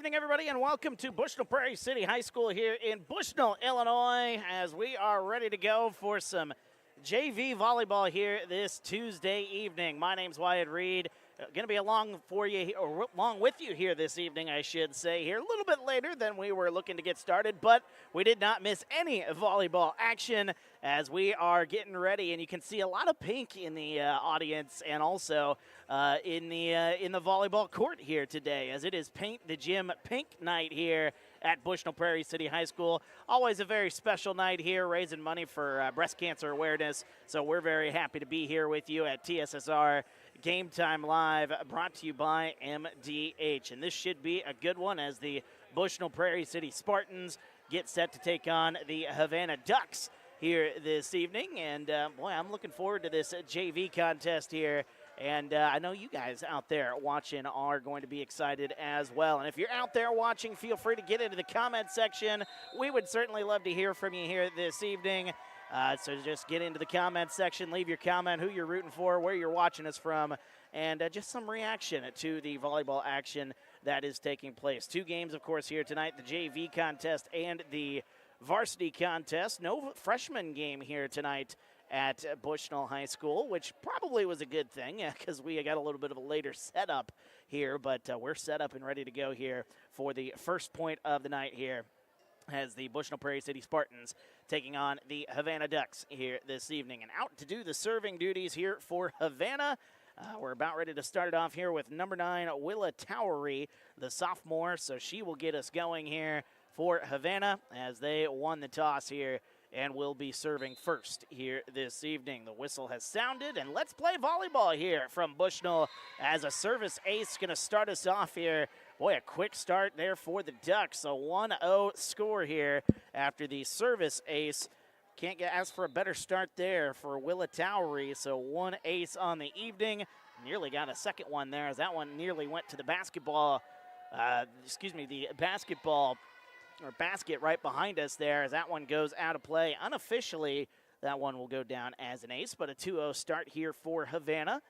evening, everybody, and welcome to Bushnell-Prairie City High School here in Bushnell, Illinois, as we are ready to go for some JV volleyball here this Tuesday evening. My name's Wyatt Reed. Going to be along with you here this evening, I should say, here a little bit later than we were looking to get started, but we did not miss any volleyball action as we are getting ready, and you can see a lot of pink in the audience and also in the volleyball court here today, as it is Paint the Gym Pink Night here at Bushnell-Prairie City High School. Always a very special night here, raising money for breast cancer awareness, so we're very happy to be here with you at TSSR Game Time Live, brought to you by MDH. And this should be a good one as the Bushnell-Prairie City Spartans get set to take on the Havana Ducks here this evening. And, boy, I'm looking forward to this JV contest here. And I know you guys out there watching are going to be excited as well. And if you're out there watching, feel free to get into the comment section. We would certainly love to hear from you here this evening. So just get into the comment section, leave your comment, who you're rooting for, where you're watching us from, and just some reaction to the volleyball action that is taking place. Two games, of course, here tonight, the JV contest and the varsity contest. No freshman game here tonight at Bushnell High School, which probably was a good thing because we got a little bit of a later setup here, but we're set up and ready to go here for the first point of the night here as the Bushnell-Prairie City Spartans taking on the Havana Ducks here this evening. And out to do the serving duties here for Havana. We're about ready to start it off here with number 9, Willa Towery, the sophomore. So she will get us going here for Havana as they won the toss here and will be serving first here this evening. The whistle has sounded, and let's play volleyball here from Bushnell as a service ace going to start us off here. Boy, a quick start there for the Ducks. A 1-0 score here after the service ace. Can't ask for a better start there for Willa Towery. So one ace on the evening. Nearly got a second one there as that one nearly went to the basketball. The basketball or basket right behind us there as that one goes out of play. Unofficially, that one will go down as an ace, but a 2-0 start here for Havana.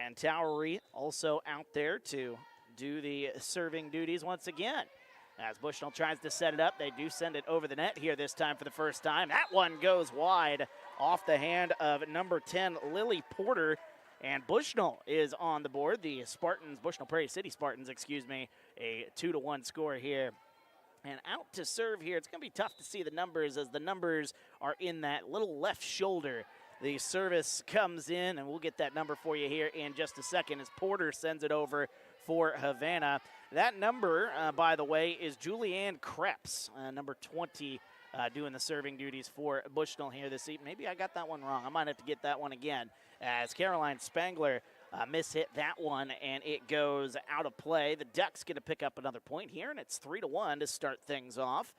And Towery also out there to do the serving duties once again. As Bushnell tries to set it up, they do send it over the net here this time for the first time. That one goes wide off the hand of number 10, Lily Porter. And Bushnell is on the board. The Spartans, Bushnell-Prairie City Spartans, a 2-1 score here. And out to serve here, it's going to be tough to see the numbers as the numbers are in that little left shoulder. The service comes in, and we'll get that number for you here in just a second as Porter sends it over for Havana. That number, by the way, is Julianne Krebs, number 20, doing the serving duties for Bushnell here this evening. Maybe I got that one wrong. I might have to get that one again as Caroline Spangler mishit that one, and it goes out of play. The Ducks going to pick up another point here, and it's 3-1 to start things off.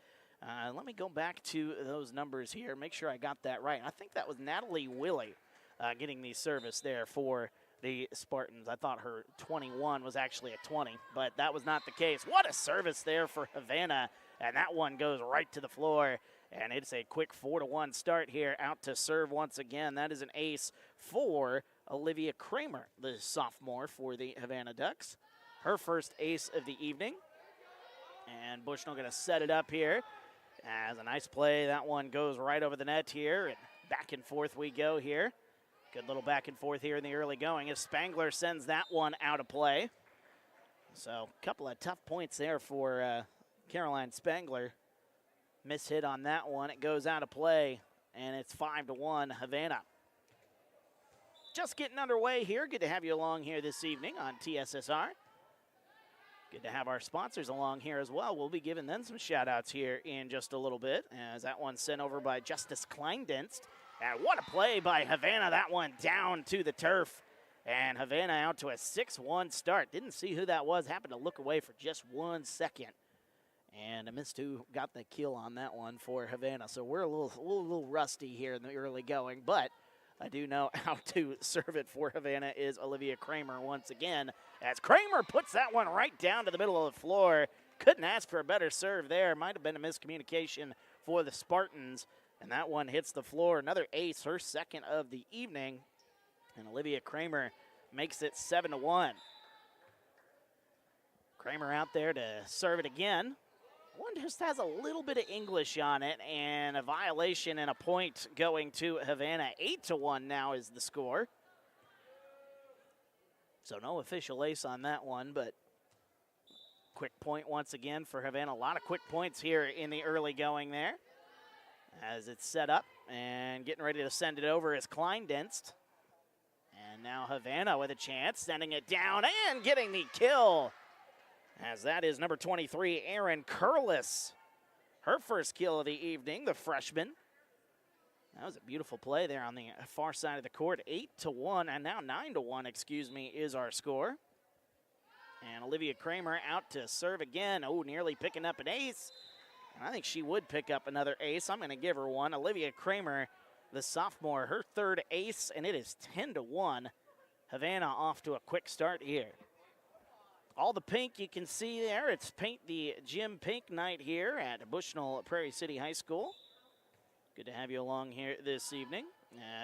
Let me go back to those numbers here, make sure I got that right. I think that was Natalie Willie getting the service there for the Spartans. I thought her 21 was actually a 20, but that was not the case. What a service there for Havana, and that one goes right to the floor, and it's a quick 4-1 start here. Out to serve once again. That is an ace for Olivia Kramer, the sophomore for the Havana Ducks. Her first ace of the evening, and Bushnell going to set it up here. As a nice play, that one goes right over the net here, and back and forth we go here. Good little back and forth here in the early going as Spangler sends that one out of play. So a couple of tough points there for Caroline Spangler. Mishit on that one. It goes out of play, and it's 5-1 Havana. Just getting underway here. Good to have you along here this evening on TSSR. Good to have our sponsors along here as well. We'll be giving them some shout-outs here in just a little bit as that one's sent over by Justice Kleindienst. And what a play by Havana. That one down to the turf. And Havana out to a 6-1 start. Didn't see who that was. Happened to look away for just 1 second. And I missed who got the kill on that one for Havana. So we're a little rusty here in the early going. But I do know how to serve it for Havana is Olivia Kramer once again. As Kramer puts that one right down to the middle of the floor. Couldn't ask for a better serve there. Might have been a miscommunication for the Spartans. And that one hits the floor. Another ace, her second of the evening. And Olivia Kramer makes it 7-1. Kramer out there to serve it again. One just has a little bit of English on it, and a violation and a point going to Havana. 8-1 now is the score. So no official ace on that one, but quick point once again for Havana. A lot of quick points here in the early going there. As it's set up and getting ready to send it over is Kleindienst. And now Havana with a chance, sending it down and getting the kill. As that is number 23, Erin Curlis. Her first kill of the evening, the freshman. That was a beautiful play there on the far side of the court. 8-1, and now 9-1, excuse me, is our score. And Olivia Kramer out to serve again. Oh, nearly picking up an ace. And I think she would pick up another ace. I'm going to give her one. Olivia Kramer, the sophomore, her third ace, and it is 10-1. Havana off to a quick start here. All the pink you can see there. It's Paint the Gym Pink night here at Bushnell-Prairie City High School. Good to have you along here this evening.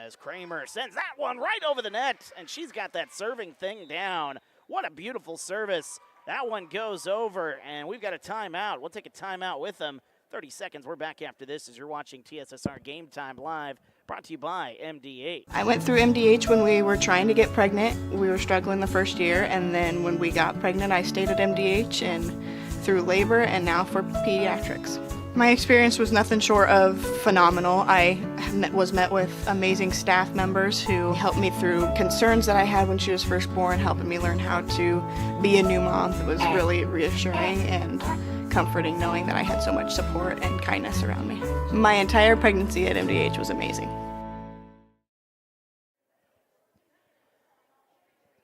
As Kramer sends that one right over the net, and she's got that serving thing down. What a beautiful service. That one goes over, and we've got a timeout. We'll take a timeout with them. 30 seconds. We're back after this as you're watching TSSR Game Time Live, brought to you by MDH. I went through MDH when we were trying to get pregnant. We were struggling the first year, and then when we got pregnant, I stayed at MDH and through labor and now for pediatrics. My experience was nothing short of phenomenal. I was met with amazing staff members who helped me through concerns that I had when she was first born, helping me learn how to be a new mom. It was really reassuring and comforting knowing that I had so much support and kindness around me. My entire pregnancy at MDH was amazing.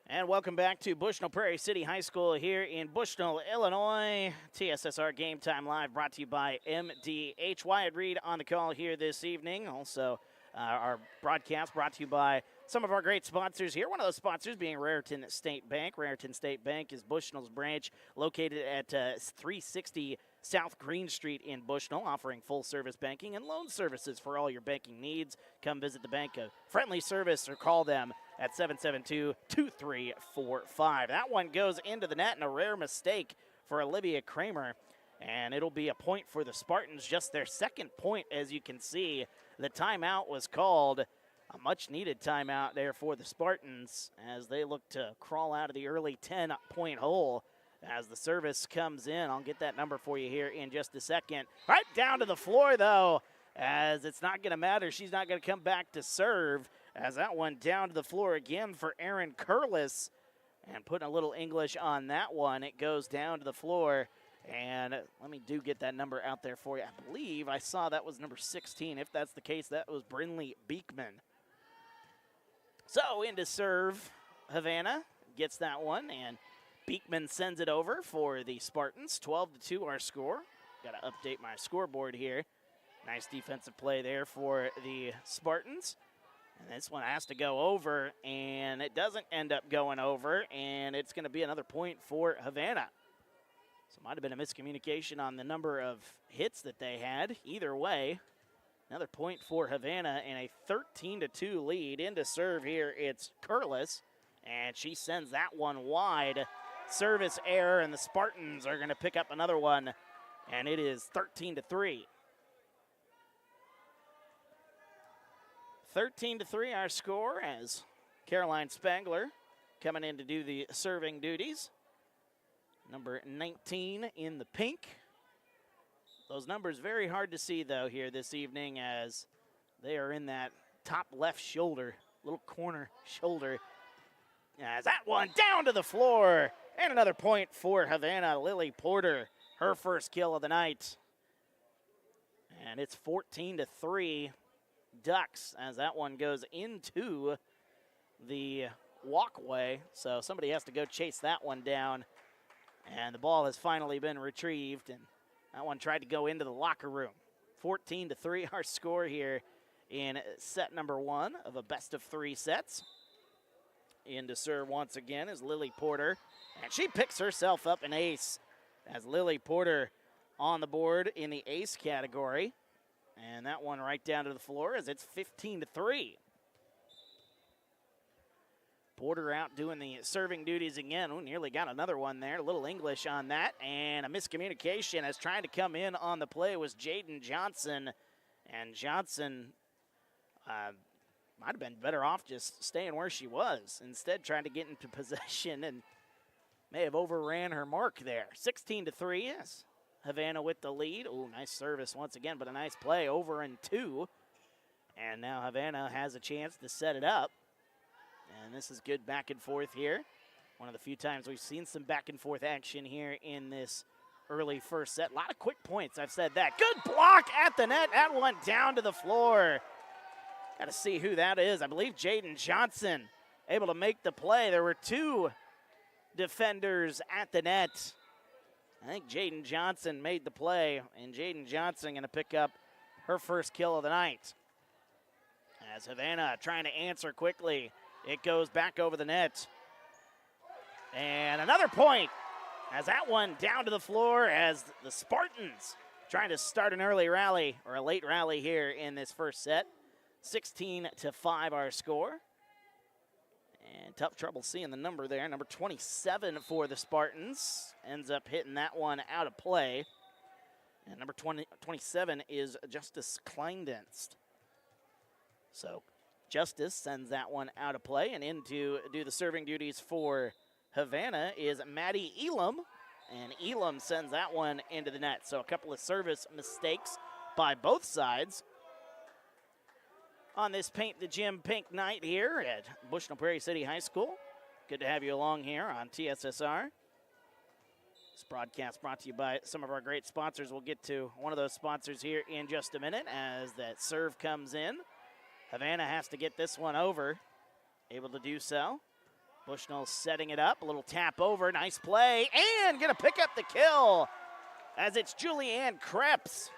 And welcome back to Bushnell-Prairie City High School here in Bushnell, Illinois. TSSR Game Time Live brought to you by MDH. Wyatt Reed on the call here this evening. Also, our broadcast brought to you by some of our great sponsors here. One of those sponsors being Raritan State Bank. Raritan State Bank is Bushnell's branch located at 360 South Green Street in Bushnell, offering full-service banking and loan services for all your banking needs. Come visit the bank, a friendly service, or call them at 772-2345. That one goes into the net, and a rare mistake for Olivia Kramer, and it'll be a point for the Spartans, just their second point. As you can see, the timeout was called. A much-needed timeout there for the Spartans as they look to crawl out of the early 10-point hole. As the service comes in, I'll get that number for you here in just a second. Right down to the floor, though, as it's not going to matter. She's not going to come back to serve, as that one down to the floor again for Erin Curlis. And putting a little English on that one, it goes down to the floor. And let me get that number out there for you. I believe I saw that was number 16. If that's the case, that was Brinley Beekman. So into serve, Havana gets that one, and Beekman sends it over for the Spartans. 12-2 our score. Got to update my scoreboard here. Nice defensive play there for the Spartans. And this one has to go over, and it doesn't end up going over, and it's going to be another point for Havana. So it might have been a miscommunication on the number of hits that they had. Either way, another point for Havana and a 13-2 lead. Into serve here, it's Curlis, and she sends that one wide. Service error, and the Spartans are going to pick up another one, and it is 13-3. 13-3 our score as Caroline Spangler coming in to do the serving duties. Number 19 in the pink. Those numbers very hard to see, though, here this evening as they are in that top left shoulder, little corner shoulder. As that one down to the floor. And another point for Havana. Lily Porter, her first kill of the night. And it's 14-3 Ducks as that one goes into the walkway. So somebody has to go chase that one down. And the ball has finally been retrieved. And that one tried to go into the locker room. 14-3 our score here in set number one of a best-of-3 sets. In to serve once again is Lily Porter. And she picks herself up an ace as Lily Porter on the board in the ace category. And that one right down to the floor as it's 15-3. Porter out doing the serving duties again. Oh, nearly got another one there. A little English on that. And a miscommunication as trying to come in on the play was Jaden Johnson. And Johnson might have been better off just staying where she was. Instead, trying to get into possession and may have overran her mark there. 16-3, yes. Havana with the lead. Oh, nice service once again, but a nice play over and 2. And now Havana has a chance to set it up. And this is good back and forth here. One of the few times we've seen some back and forth action here in this early first set. A lot of quick points, I've said that. Good block at the net. That one down to the floor. Got to see who that is. I believe Jaden Johnson able to make the play. There were 2 defenders at the net. I think Jaden Johnson made the play, and Jaden Johnson going to pick up her first kill of the night. As Havana trying to answer quickly. It goes back over the net. And another point as that one down to the floor as the Spartans trying to start an early rally or a late rally here in this first set. 16-5 our score. And tough trouble seeing the number there. Number 27 for the Spartans ends up hitting that one out of play. And number 27 is Justice Kleindienst. So Justice sends that one out of play, and in to do the serving duties for Havana is Maddie Elam, and Elam sends that one into the net. So a couple of service mistakes by both sides on this Paint the Gym Pink night here at Bushnell-Prairie City High School. Good to have you along here on TSSR. This broadcast brought to you by some of our great sponsors. We'll get to one of those sponsors here in just a minute as that serve comes in. Havana has to get this one over. Able to do so. Bushnell setting it up. A little tap over. Nice play. And going to pick up the kill as it's Julianne Krebs.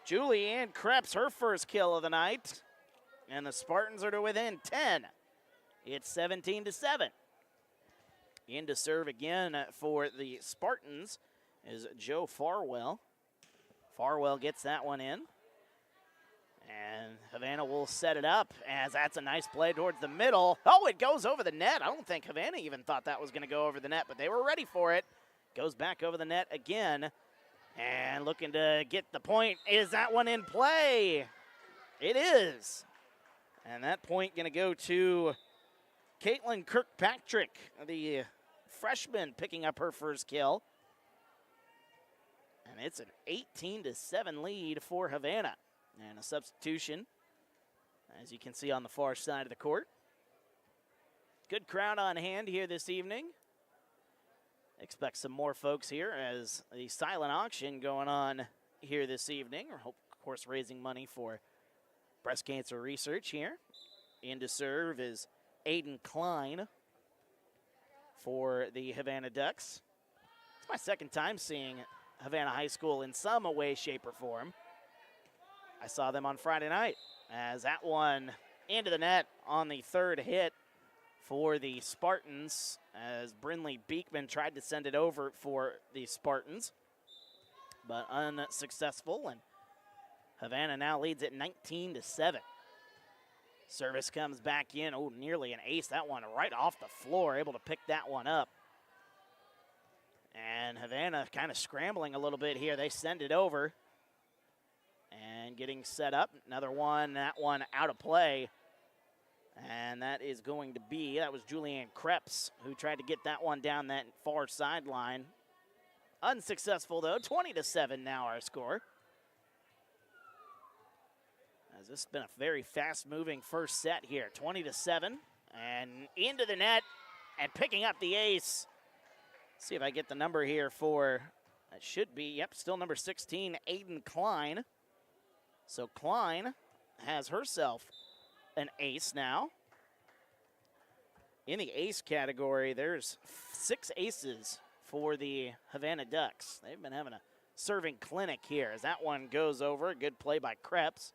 Julianne Krebs, her first kill of the night. And the Spartans are to within 10. It's 17-7. In to serve again for the Spartans is Joe Farwell. Farwell gets that one in. And Havana will set it up as that's a nice play towards the middle. Oh, it goes over the net. I don't think Havana even thought that was going to go over the net, but they were ready for it. Goes back over the net again. And looking to get the point. Is that one in play? It is. And that point going to go to Caitlin Kirkpatrick, the freshman, picking up her first kill. And it's an 18-7 lead for Havana. And a substitution, as you can see on the far side of the court. Good crowd on hand here this evening. Expect some more folks here as the silent auction going on here this evening. Of course, raising money for breast cancer research here. In to serve is Aiden Klein for the Havana Ducks. It's my second time seeing Havana High School in some way, shape, or form. I saw them on Friday night as that one into the net on the third hit for the Spartans as Brinley Beekman tried to send it over for the Spartans, but unsuccessful, and Havana now leads at 19-7. Service comes back in. Oh, nearly an ace. That one right off the floor, able to pick that one up. And Havana kind of scrambling a little bit here. They send it over. And getting set up. Another one, that one out of play. And that is going to be, that was Julianne Krebs who tried to get that one down that far sideline. Unsuccessful though, 20-7 now our score. As this has been a very fast-moving first set here, 20-7. And into the net and picking up the ace. See if I get the number here for, it should be, yep, still number 16, Aiden Klein. So Klein has herself an ace now. In the ace category, there's 6 aces for the Havana Ducks. They've been having a serving clinic here as that one goes over. Good play by Krebs.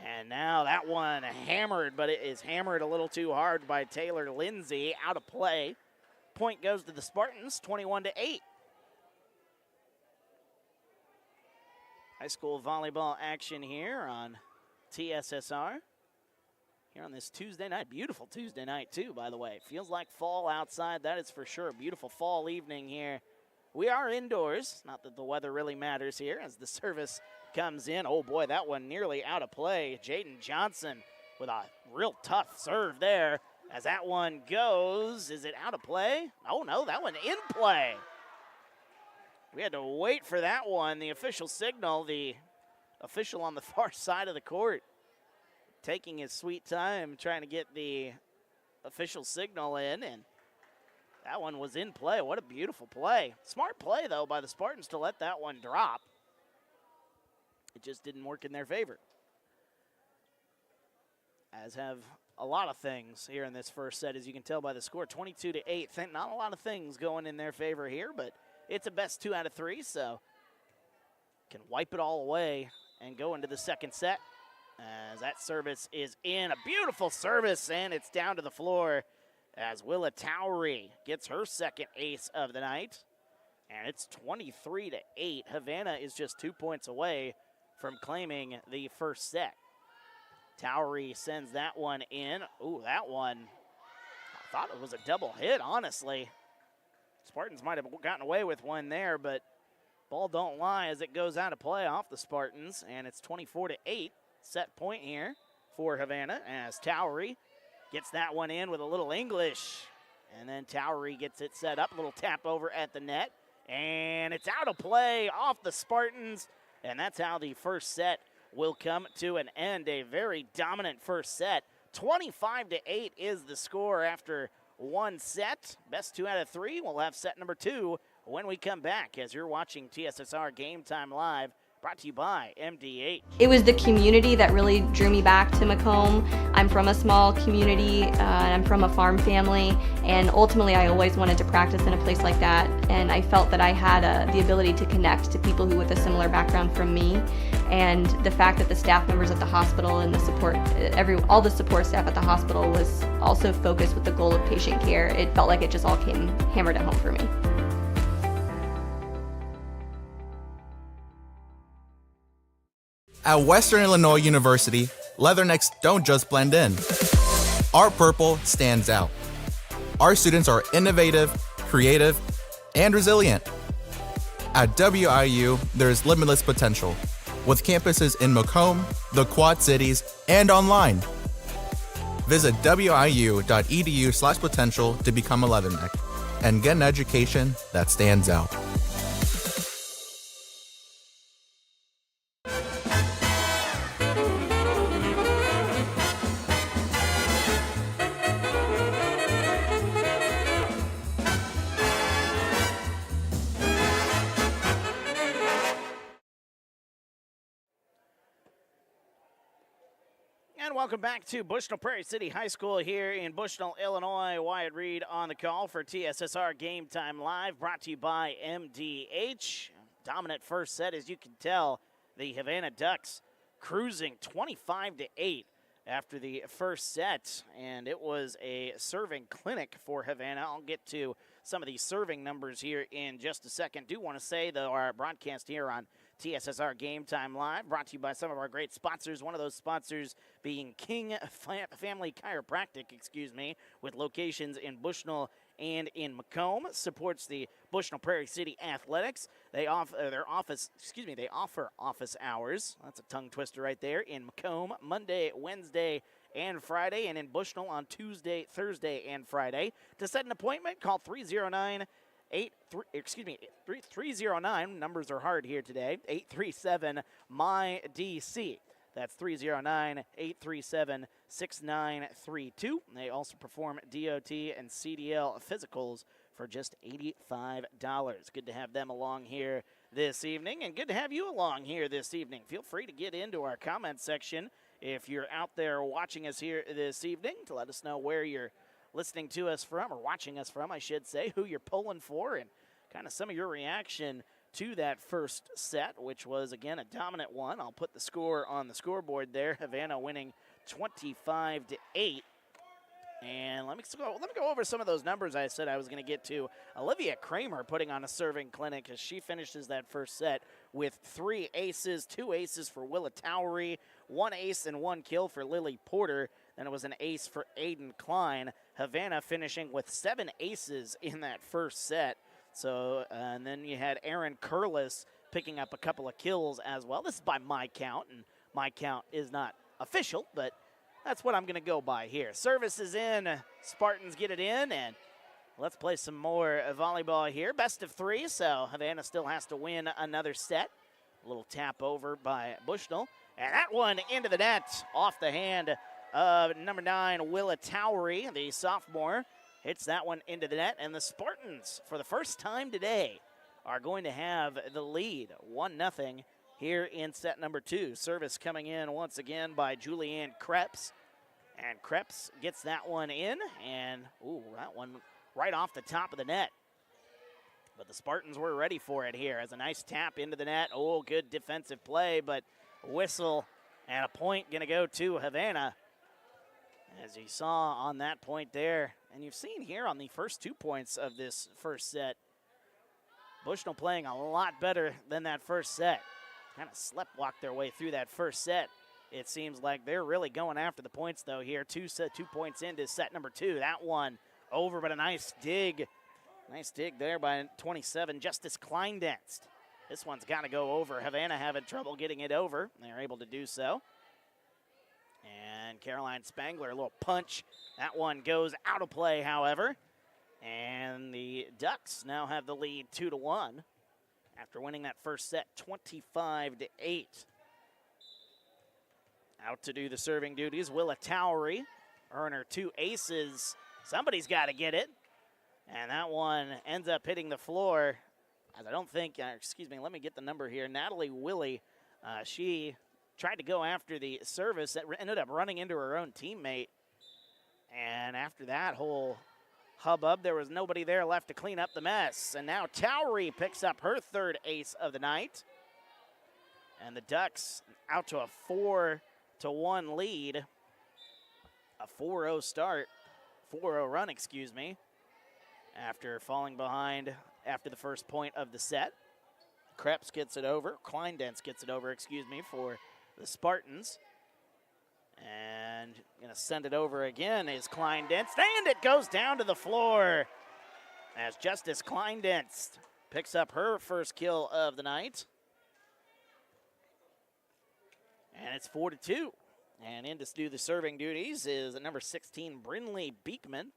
And now that one hammered, but it is hammered a little too hard by Taylor Lindsay. Out of play. Point goes to the Spartans, 21-8. High school volleyball action here on TSSR. here on this Tuesday night. Beautiful Tuesday night, too, by the way. Feels like fall outside. That is for sure. Beautiful fall evening here. We are indoors. Not that the weather really matters here as the service comes in. Oh, boy, that one nearly out of play. Jaden Johnson with a real tough serve there. As that one goes, is it out of play? Oh, no, that one in play. We had to wait for that one. The official signal, the official on the far side of the court, taking his sweet time trying to get the official signal in, and that one was in play. What a beautiful play. Smart play, though, by the Spartans to let that one drop. It just didn't work in their favor, as have a lot of things here in this first set, as you can tell by the score, 22-8. Not a lot of things going in their favor here, but it's a best 2 out of 3, so can wipe it all away and go into the second set. As that service is in, a beautiful service, and it's down to the floor as Hulett Towery gets her second ace of the night. And it's 23-8. Havana is just 2 points away from claiming the first set. Towery sends that one in. Ooh, that one, I thought it was a double hit, honestly. Spartans might have gotten away with one there, but ball don't lie as it goes out of play off the Spartans, and it's 24-8. Set point here for Havana as Towery gets that one in with a little English. And then Towery gets it set up, a little tap over at the net. And it's out of play off the Spartans. And that's how the first set will come to an end. A very dominant first set. 25-8 is the score after one set. Best 2 out of 3. We'll have set number 2 when we come back, as you're watching TSSR Game Time Live, brought to you by MDH. It was the community that really drew me back to Macomb. I'm from a small community, and I'm from a farm family, and ultimately I always wanted to practice in a place like that, and I felt that I had the ability to connect to people who with a similar background from me, and the fact that the staff members at the hospital and the support, all the support staff at the hospital was also focused with the goal of patient care. It felt like it just all came hammered at home for me. At Western Illinois University, Leathernecks don't just blend in. Our purple stands out. Our students are innovative, creative, and resilient. At WIU, there's limitless potential, with campuses in Macomb, the Quad Cities, and online. Visit wiu.edu/potential to become a Leatherneck and get an education that stands out. And welcome back to Bushnell-Prairie City High School here in Bushnell, Illinois. Wyatt Reed on the call for TSSR Game Time Live, brought to you by MDH. Dominant first set, as you can tell. The Havana Ducks cruising 25-8 after the first set, and it was a serving clinic for Havana. I'll get to some of these serving numbers here in just a second. Do want to say, though, our broadcast here on TSSR Game Time Live, brought to you by some of our great sponsors. One of those sponsors being King Family Chiropractic, with locations in Bushnell and in Macomb. Supports the Bushnell-Prairie City Athletics. They offer office hours. That's a tongue twister right there. In Macomb, Monday, Wednesday, and Friday, and in Bushnell on Tuesday, Thursday, and Friday. To set an appointment, call 309, numbers are hard here today, 837-MY-DC. That's 309-837-6932. They also perform DOT and CDL physicals for just $85. Good to have them along here this evening, and good to have you along here this evening. Feel free to get into our comment section if you're out there watching us here this evening, to let us know where you're listening to us from, or watching us from, I should say, who you're pulling for, and kind of some of your reaction to that first set, which was, again, a dominant one. I'll put the score on the scoreboard there. Havana winning 25-8. And let me go over some of those numbers I said I was going to get to. Olivia Kramer putting on a serving clinic as she finishes that first set with 3 aces, 2 aces for Hulett Towery, 1 ace and 1 kill for Lily Porter. Then it was an ace for Aiden Klein. Havana finishing with 7 aces in that first set. So, and then you had Aaron Curlis picking up a couple of kills as well. This is by my count, and my count is not official, but that's what I'm going to go by here. Service is in. Spartans get it in, and let's play some more volleyball here. Best of 3, so Havana still has to win another set. A little tap over by Bushnell. And that one into the net off the hand of number 9, Willa Towery, the sophomore. Hits that one into the net, and the Spartans, for the first time today, are going to have the lead, 1-0 here in set number 2. Service coming in once again by Julianne Krebs. And Krebs gets that one in, and, ooh, that one right off the top of the net. But the Spartans were ready for it here as a nice tap into the net. Oh, good defensive play, but whistle and a point going to go to Havana. As you saw on that point there, and you've seen here on the first 2 points of this first set, Bushnell playing a lot better than that first set. Kind of sleptwalked their way through that first set. It seems like they're really going after the points, though, here. 2 points into set number 2. That one over, but a nice dig. Nice dig there by 27, Justice Kleindenst. This one's got to go over. Havana having trouble getting it over. They're able to do so. And Caroline Spangler, a little punch. That one goes out of play, however. And the Ducks now have the lead 2-1 after winning that first set 25-8. Out to do the serving duties, Willa Towery. Earn her 2 aces. Somebody's got to get it. And that one ends up hitting the floor. As I don't think, excuse me, let me get the number here. Natalie Willie, she tried to go after the service that ended up running into her own teammate. And after that whole hubbub, there was nobody there left to clean up the mess. And now Towery picks up her 3rd ace of the night. And the Ducks out to a 4-1 lead. A 4-0 start, 4-0 run, excuse me, after falling behind after the first point of the set. Krebs gets it over, Kleindenst gets it over, excuse me, for the Spartans. And going to send it over again is Kleindenst, and it goes down to the floor as Justice Kleindenst picks up her first kill of the night. And it's 4-2. And in to do the serving duties is number 16, Brinley Beekman.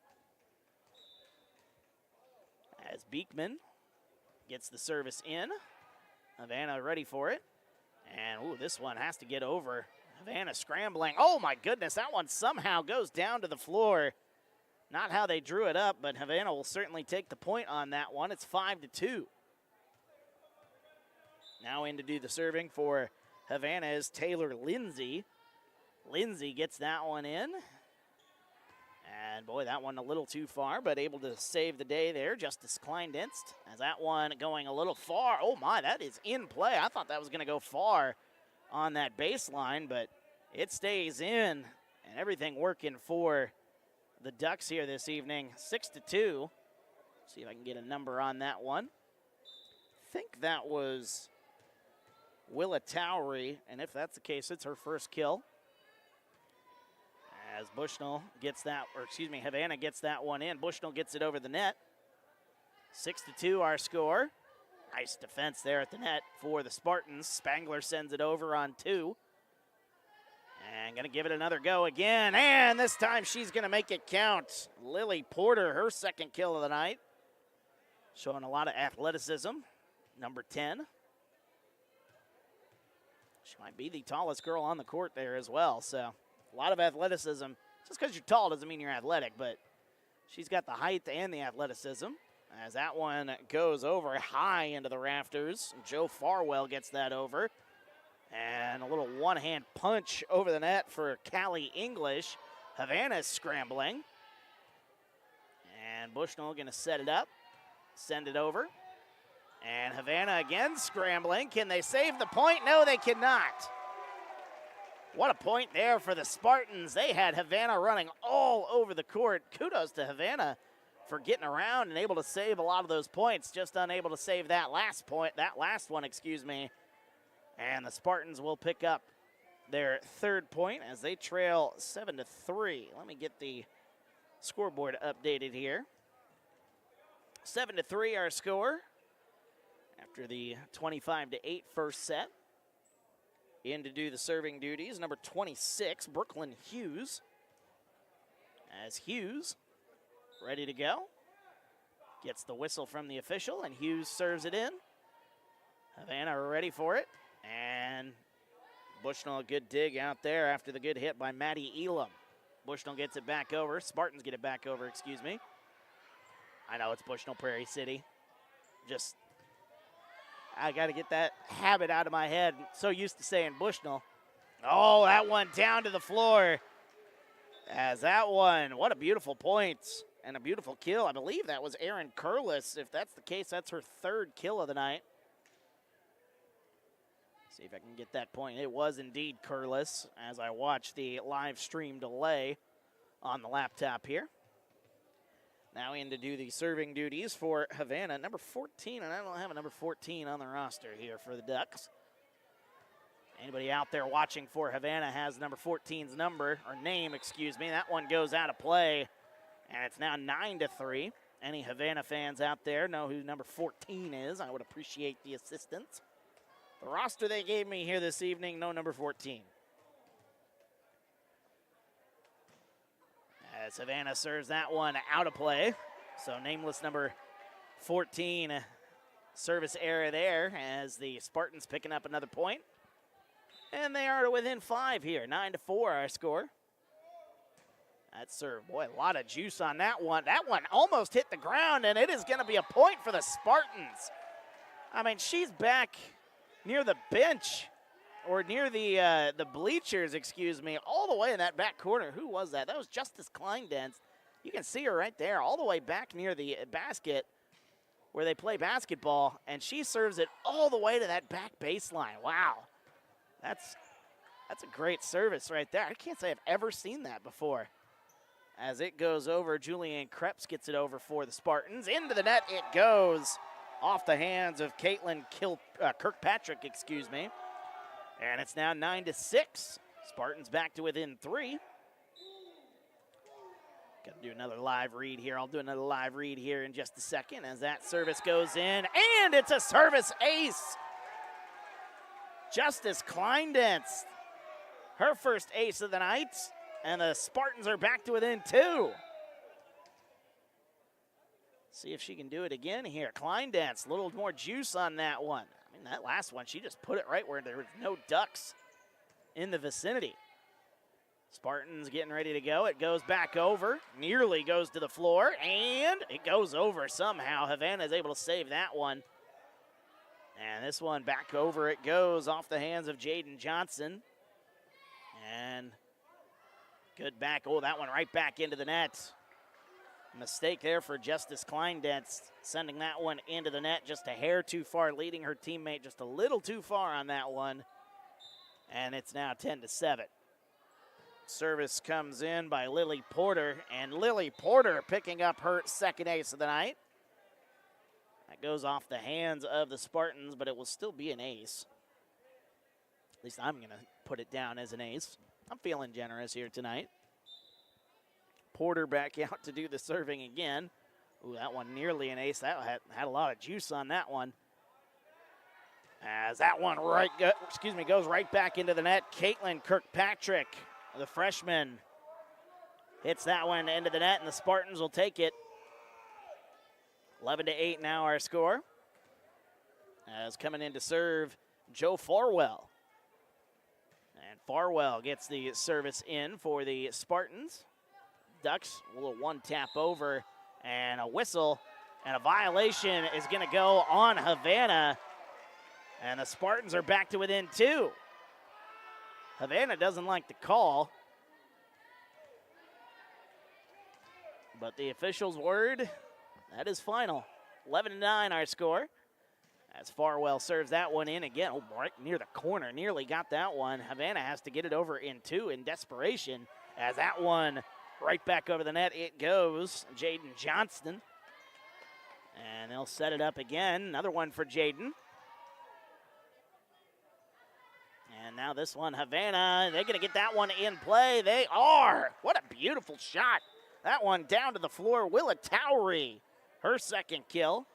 As Beekman gets the service in. Havana ready for it. And, ooh, this one has to get over. Havana scrambling. Oh, my goodness, that one somehow goes down to the floor. Not how they drew it up, but Havana will certainly take the point on that one. It's 5-2. Now in to do the serving for Havana is Taylor Lindsay. Lindsay gets that one in. And, boy, that one a little too far, but able to save the day there. Justice Kleindenst as that one going a little far. Oh, my, that is in play. I thought that was going to go far on that baseline, but it stays in. And everything working for the Ducks here this evening. 6-2. See if I can get a number on that one. I think that was Willa Towery, and if that's the case, it's her first kill. As Bushnell gets that, or excuse me, Havana gets that one in. Bushnell gets it over the net. 6-2 our score. Nice defense there at the net for the Spartans. Spangler sends it over on 2. And going to give it another go again. And this time she's going to make it count. Lily Porter, her second kill of the night. Showing a lot of athleticism. Number 10. She might be the tallest girl on the court there as well. So a lot of athleticism. Just because you're tall doesn't mean you're athletic, but she's got the height and the athleticism. As that one goes over high into the rafters. Joe Farwell gets that over. And a little one-hand punch over the net for Callie English. Havana's scrambling. And Bushnell going to set it up. Send it over. And Havana again scrambling. Can they save the point? No, they cannot. What a point there for the Spartans. They had Havana running all over the court. Kudos to Havana for getting around and able to save a lot of those points. Just unable to save that last point, that last one, excuse me. And the Spartans will pick up their third point as they trail 7-3. Let me get the scoreboard updated here. 7-3 our score after the 25-8 first set. In to do the serving duties, number 26, Brooklyn Hughes. As Hughes ready to go. Gets the whistle from the official, and Hughes serves it in. Havana ready for it. And Bushnell, a good dig out there after the good hit by Maddie Elam. Bushnell gets it back over. Spartans get it back over, excuse me. I know it's Bushnell-Prairie City. I got to get that habit out of my head. I'm so used to saying Bushnell. Oh, that one down to the floor. As that one, what a beautiful point and a beautiful kill. I believe that was Erin Curlis. If that's the case, that's her third kill of the night. See if I can get that point. It was indeed Curlis as I watch the live stream delay on the laptop here. Now in to do the serving duties for Havana, number 14, and I don't have a number 14 on the roster here for the Ducks. Anybody out there watching for Havana has number 14's number, or name, excuse me. That one goes out of play, and it's now 9-3. Any Havana fans out there know who number 14 is. I would appreciate the assistance. The roster they gave me here this evening, no number 14. As Havana serves that one out of play. So nameless number 14 service error there as the Spartans picking up another point. And they are within 5 here, 9-4 our score. That serve, boy, a lot of juice on that one. That one almost hit the ground, and it is going to be a point for the Spartans. I mean, she's back near the bench, or near the bleachers, excuse me, all the way in that back corner. Who was that? That was Justice Kleindance. You can see her right there, all the way back near the basket where they play basketball, and she serves it all the way to that back baseline. Wow, that's a great service right there. I can't say I've ever seen that before. As it goes over, Julianne Krebs gets it over for the Spartans. Into the net it goes. Off the hands of Caitlin Kirkpatrick, excuse me. And it's now 9-6. Spartans back to within 3. Got to do another live read here. I'll do another live read here in just a second as that service goes in. And it's a service ace. Justice Kleindance, her first ace of the night. And the Spartans are back to within 2. See if she can do it again here. Kleindance, a little more juice on that one. I mean, that last one, she just put it right where there was no Ducks in the vicinity. Spartans getting ready to go. It goes back over, nearly goes to the floor, and it goes over somehow. Havana is able to save that one. And this one back over it goes off the hands of Jaden Johnson. And good back. Oh, that one right back into the net. Mistake there for Justice Kleindance, sending that one into the net just a hair too far, leading her teammate just a little too far on that one. And it's now 10-7. Service comes in by Lily Porter, and Lily Porter picking up her second ace of the night. That goes off the hands of the Spartans, but it will still be an ace. At least I'm going to put it down as an ace. I'm feeling generous here tonight. Porter back out to do the serving again. Ooh, that one nearly an ace. That had a lot of juice on that one. As that one goes right back into the net. Caitlin Kirkpatrick, the freshman, hits that one into the net, and the Spartans will take it. 11-8 now our score. As coming in to serve, Joe Farwell. And Farwell gets the service in for the Spartans. Ducks, a little one tap over, and a whistle, and a violation is going to go on Havana, and the Spartans are back to within 2. Havana doesn't like the call, but the official's word, that is final. 11-9 our score, as Farwell serves that one in again. Oh, right near the corner, nearly got that one. Havana has to get it over in 2 in desperation, as that one right back over the net it goes. Jaden Johnston. And they'll set it up again. Another one for Jaden. And now this one, Havana, they're going to get that one in play. They are. What a beautiful shot. That one down to the floor. Hulett Towery, her second kill.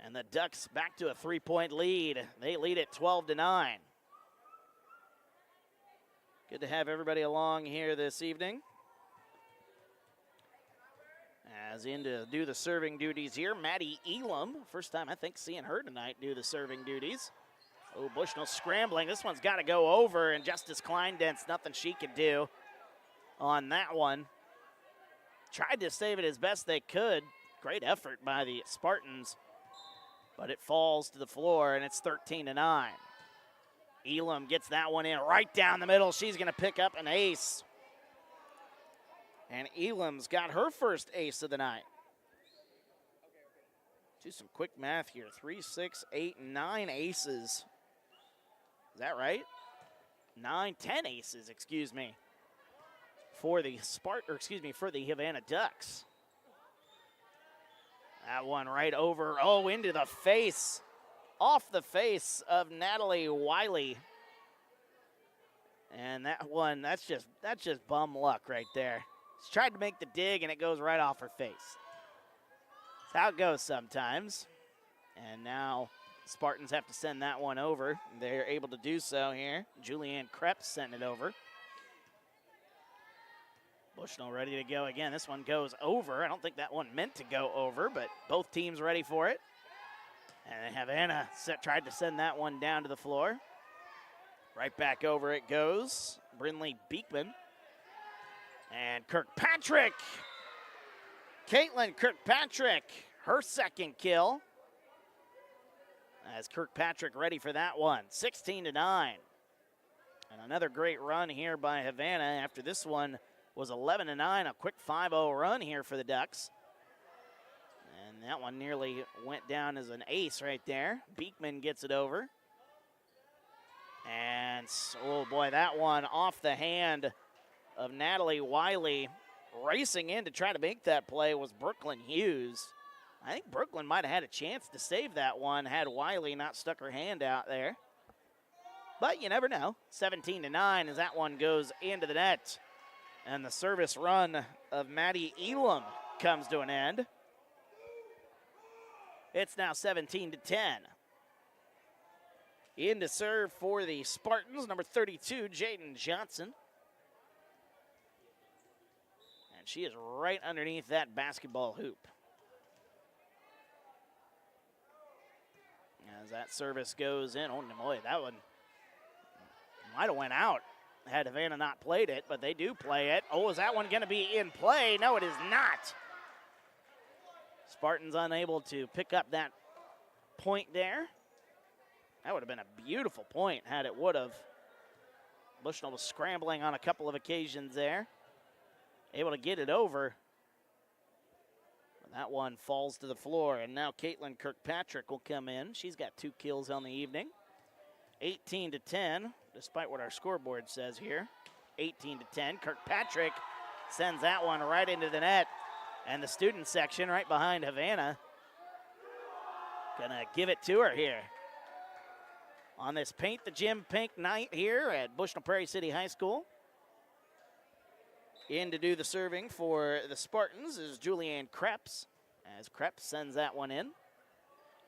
And the Ducks back to a 3-point lead. They lead it 12-9. Good to have everybody along here this evening. As in to do the serving duties here, Maddie Elam. First time, I think, seeing her tonight do the serving duties. Oh, Bushnell scrambling. This one's got to go over, and Justice Kleindent's nothing she could do on that one. Tried to save it as best they could. Great effort by the Spartans, but it falls to the floor, and it's 13-9. Elam gets that one in right down the middle. She's going to pick up an ace. And Elam's got her first ace of the night. Do some quick math here. 3, 6, 8, 9 aces. Is that right? 9, 10 aces, excuse me. For the for the Havana Ducks. That one right over, into the face. Off the face of Natalie Wiley. And that one, that's just bum luck right there. She tried to make the dig, and it goes right off her face. That's how it goes sometimes. And now Spartans have to send that one over. They're able to do so here. Julianne Krepp sent it over. Bushnell ready to go again. This one goes over. I don't think that one meant to go over, but both teams ready for it. And Havana tried to send that one down to the floor. Right back over it goes. Brinley Beekman. And Kirkpatrick. Caitlin Kirkpatrick, her second kill. As Kirkpatrick ready for that one. 16-9. And another great run here by Havana after this one was 11-9. A quick 5-0 run here for the Ducks. And that one nearly went down as an ace right there. Beekman gets it over. And, oh boy, that one off the hand of Natalie Wiley. Racing in to try to make that play was Brooklyn Hughes. I think Brooklyn might have had a chance to save that one had Wiley not stuck her hand out there. But you never know. 17-9 as that one goes into the net. And the service run of Maddie Elam comes to an end. It's now 17-10. In to serve for the Spartans, number 32, Jayden Johnson. And she is right underneath that basketball hoop. As that service goes in, oh boy, that one might have went out had Havana not played it, but they do play it. Oh, is that one going to be in play? No, it is not. Spartans unable to pick up that point there. That would have been a beautiful point had it would have. Bushnell was scrambling on a couple of occasions there. Able to get it over. That one falls to the floor, and now Caitlin Kirkpatrick will come in. She's got 2 kills on the evening. 18-10, despite what our scoreboard says here. 18-10. Kirkpatrick sends that one right into the net. And the student section right behind Havana gonna give it to her here. On this Paint the Gym Pink night here at Bushnell-Prairie City High School. In to do the serving for the Spartans is Julianne Kreps, as Kreps sends that one in.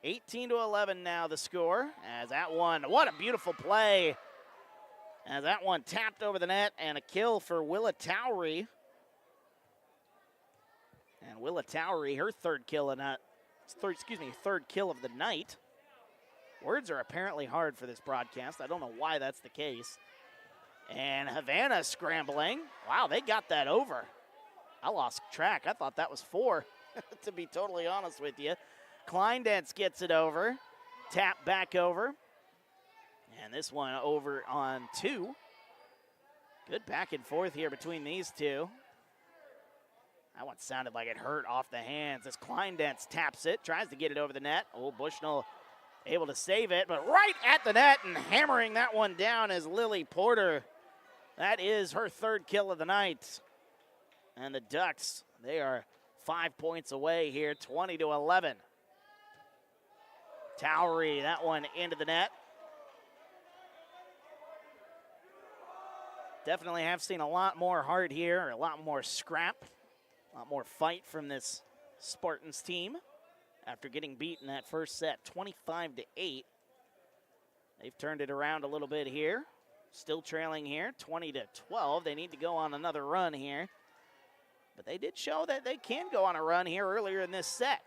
18-11 now the score, as that one, what a beautiful play. As that one tapped over the net, and a kill for Hulett Towery. And Hulett Towery, her third kill of the night. Words are apparently hard for this broadcast. I don't know why that's the case. And Havana scrambling. Wow, they got that over. I lost track. I thought that was 4, to be totally honest with you. Kleindentz gets it over. Tap back over. And this one over on 2. Good back and forth here between these two. That one sounded like it hurt off the hands as Kleindentz taps it, tries to get it over the net. Oh, Bushnell able to save it, but right at the net and hammering that one down is Lily Porter. That is her third kill of the night. And the Ducks, they are 5 points away here, 20-11. Towery, that one into the net. Definitely have seen a lot more heart here, a lot more scrap, a lot more fight from this Spartans team after getting beat in that first set, 25-8. They've turned it around a little bit here. Still trailing here, 20-12. They need to go on another run here. But they did show that they can go on a run here earlier in this set.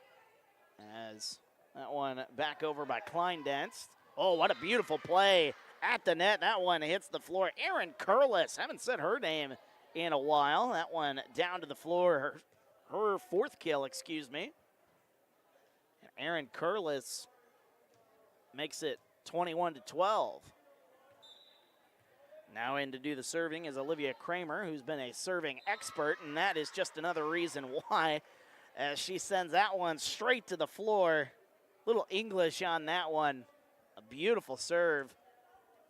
As that one back over by Kleindenst. Oh, what a beautiful play at the net. That one hits the floor. Erin Curlis, haven't said her name in a while. That one down to the floor, her fourth kill, excuse me. And Erin Curlis makes it 21-12. Now in to do the serving is Olivia Kramer, who's been a serving expert, and that is just another reason why, as she sends that one straight to the floor. Little English on that one. A beautiful serve,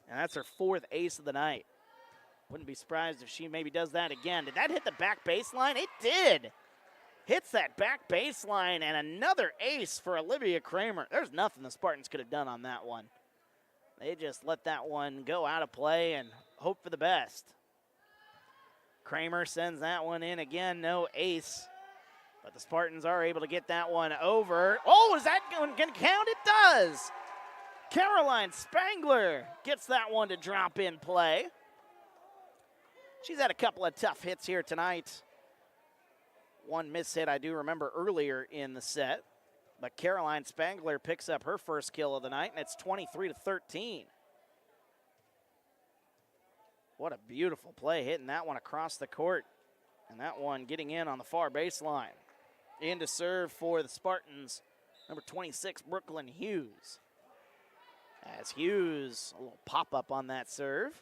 and that's her fourth ace of the night. Wouldn't be surprised if she maybe does that again. Did that hit the back baseline? It did. Hits that back baseline, and another ace for Olivia Kramer. There's nothing the Spartans could have done on that one. They just let that one go out of play and hope for the best. Kramer sends that one in again, no ace. But the Spartans are able to get that one over. Oh, is that going to count? It does. Caroline Spangler gets that one to drop in play. She's had a couple of tough hits here tonight. One miss hit I do remember earlier in the set. But Caroline Spangler picks up her first kill of the night, and it's 23-13. What a beautiful play, hitting that one across the court. And that one getting in on the far baseline. In to serve for the Spartans, number 26, Brooklyn Hughes. As Hughes, a little pop-up on that serve.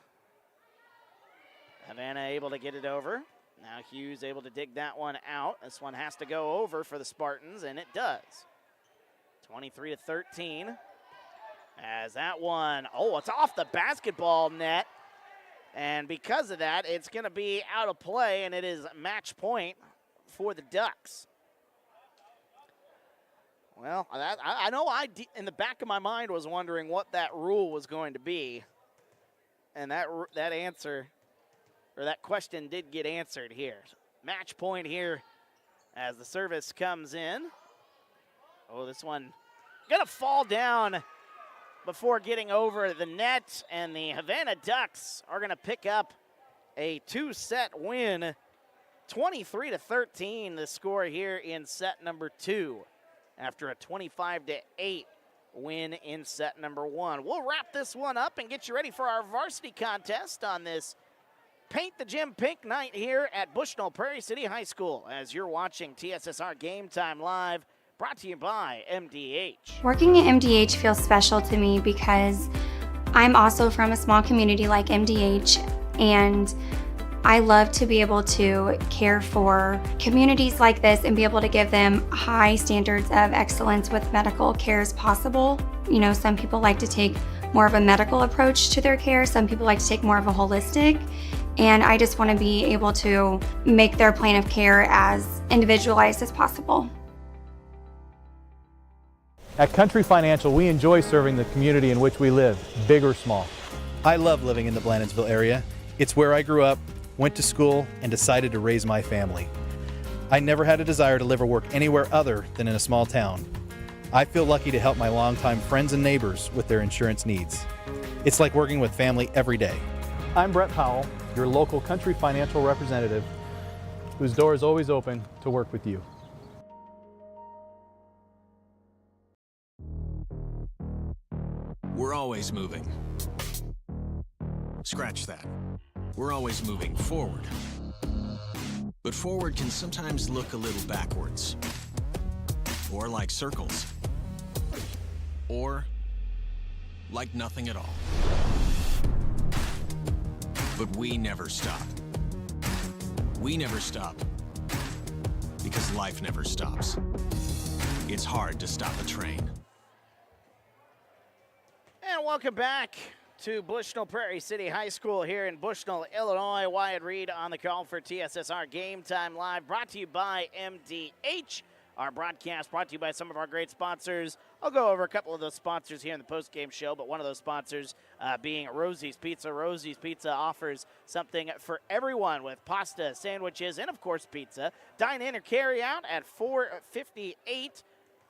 Havana able to get it over. Now Hughes able to dig that one out. This one has to go over for the Spartans, and it does. 23-13. As that one, oh, it's off the basketball net. And because of that, it's going to be out of play, and it is match point for the Ducks. Well, I know in the back of my mind was wondering what that rule was going to be. And that answer, or that question did get answered here. Match point here as the service comes in. Oh, this one going to fall down before getting over the net, and the Havana Ducks are going to pick up a two-set win. 23-13, the score here in set number 2 after a 25-8 win in set number 1. We'll wrap this one up and get you ready for our varsity contest on this Paint the Gym Pink night here at Bushnell-Prairie City High School as you're watching TSSR Game Time Live. Brought to you by MDH. Working at MDH feels special to me because I'm also from a small community like MDH, and I love to be able to care for communities like this and be able to give them high standards of excellence with medical care as possible. You know, some people like to take more of a medical approach to their care, some people like to take more of a holistic, and I just want to be able to make their plan of care as individualized as possible. At Country Financial, we enjoy serving the community in which we live, big or small. I love living in the Blandonsville area. It's where I grew up, went to school, and decided to raise my family. I never had a desire to live or work anywhere other than in a small town. I feel lucky to help my longtime friends and neighbors with their insurance needs. It's like working with family every day. I'm Brett Powell, your local Country Financial representative, whose door is always open to work with you. We're always moving. Scratch that. We're always moving forward. But forward can sometimes look a little backwards. Or like circles. Or like nothing at all. But we never stop. We never stop because life never stops. It's hard to stop a train. And welcome back to Bushnell-Prairie City High School here in Bushnell, Illinois. Wyatt Reed on the call for TSSR Game Time Live, brought to you by MDH. Our broadcast brought to you by some of our great sponsors, I'll go over a couple of those sponsors here in the post-game show, but one of those sponsors being Rosie's Pizza. Rosie's Pizza offers something for everyone with pasta, sandwiches, and, of course, pizza. Dine in or carry out at 458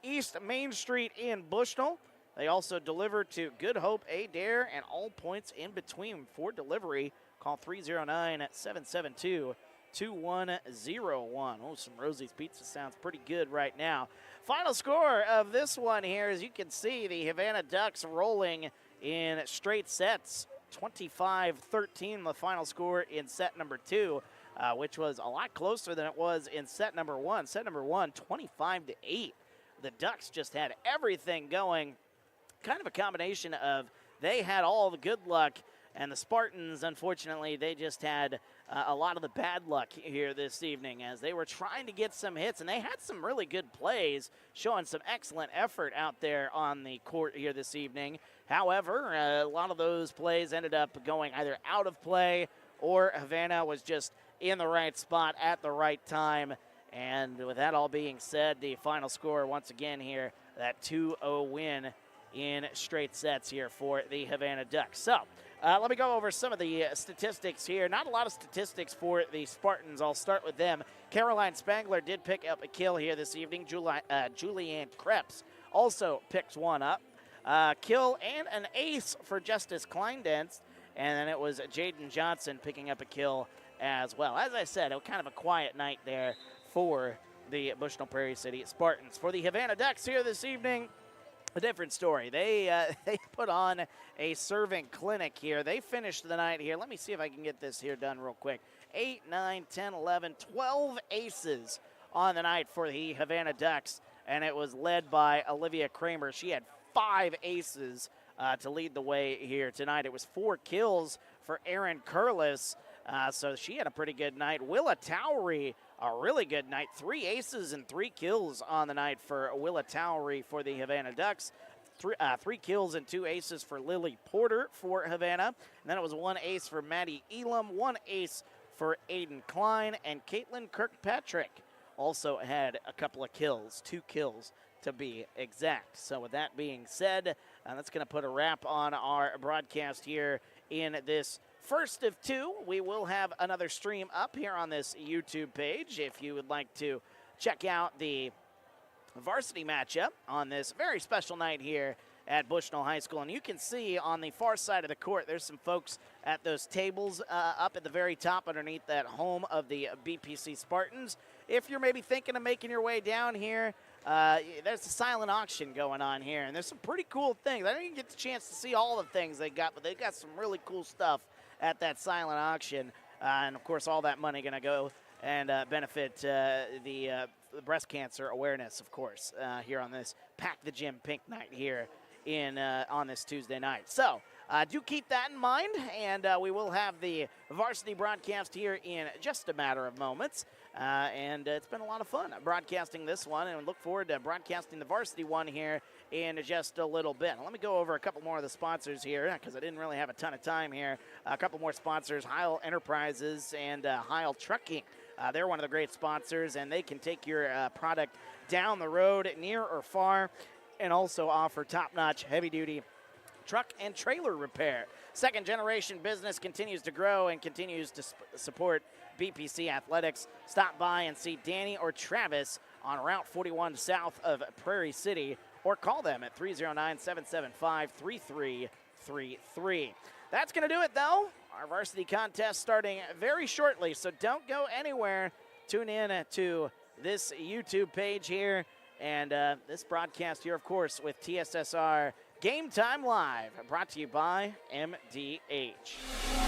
East Main Street in Bushnell. They also deliver to Good Hope, Adair, and all points in between. For delivery, call 309-772-2101. Oh, some Rosie's Pizza sounds pretty good right now. Final score of this one here, as you can see, the Havana Ducks rolling in straight sets. 25-13, the final score in set number 2, which was a lot closer than it was in set number 1. Set number 1, 25-8. The Ducks just had everything going. Kind of a combination of they had all the good luck, and the Spartans, unfortunately, they just had a lot of the bad luck here this evening as they were trying to get some hits, and they had some really good plays, showing some excellent effort out there on the court here this evening. However, a lot of those plays ended up going either out of play or Havana was just in the right spot at the right time. And with that all being said, the final score once again here, that 2-0 win in straight sets here for the Havana Ducks. So let me go over some of the statistics here. Not a lot of statistics for the Spartans. I'll start with them. Caroline Spangler did pick up a kill here this evening. Julianne Krebs also picks one up. Kill and an ace for Justice Kleindens. And then it was Jaden Johnson picking up a kill as well. As I said, it was kind of a quiet night there for the Bushnell-Prairie City Spartans. For the Havana Ducks here this evening, a different story. They put on a serving clinic here. They finished the night here. Let me see if I can get this here done real quick. 8, 9, 10, 11, 12 aces on the night for the Havana Ducks, and it was led by Olivia Kramer. She had 5 aces to lead the way here tonight. It was 4 kills for Erin Curlis, so she had a pretty good night. Willa Towery, a really good night. 3 aces and 3 kills on the night for Willa Towery for the Havana Ducks. 3 kills and 2 aces for Lily Porter for Havana. And then it was 1 ace for Maddie Elam, 1 ace for Aiden Klein, and Caitlin Kirkpatrick also had a couple of kills, 2 kills to be exact. So with that being said, that's going to put a wrap on our broadcast here in this first of 2. We will have another stream up here on this YouTube page if you would like to check out the varsity matchup on this very special night here at Bushnell High School. And you can see on the far side of the court, there's some folks at those tables up at the very top underneath that home of the BPC Spartans. If you're maybe thinking of making your way down here, there's a silent auction going on here, and there's some pretty cool things. I didn't get the chance to see all the things they got, but they got some really cool stuff at that silent auction. And, of course, all that money going to go and benefit the breast cancer awareness, of course, here on this Pack the Gym Pink night here on this Tuesday night. So do keep that in mind, and we will have the varsity broadcast here in just a matter of moments. And it's been a lot of fun broadcasting this one, and we look forward to broadcasting the varsity one here in just a little bit. Let me go over a couple more of the sponsors here because I didn't really have a ton of time here. A couple more sponsors, Heil Enterprises and Heil Trucking. They're one of the great sponsors, and they can take your product down the road near or far and also offer top-notch heavy-duty truck and trailer repair. Second generation business continues to grow and continues to support BPC athletics. Stop by and see Danny or Travis on Route 41 south of Prairie City, or call them at 309-775-3333. That's going to do it, though. Our varsity contest starting very shortly, so don't go anywhere. Tune in to this YouTube page here and this broadcast here, of course, with TSSR Game Time Live, brought to you by MDH.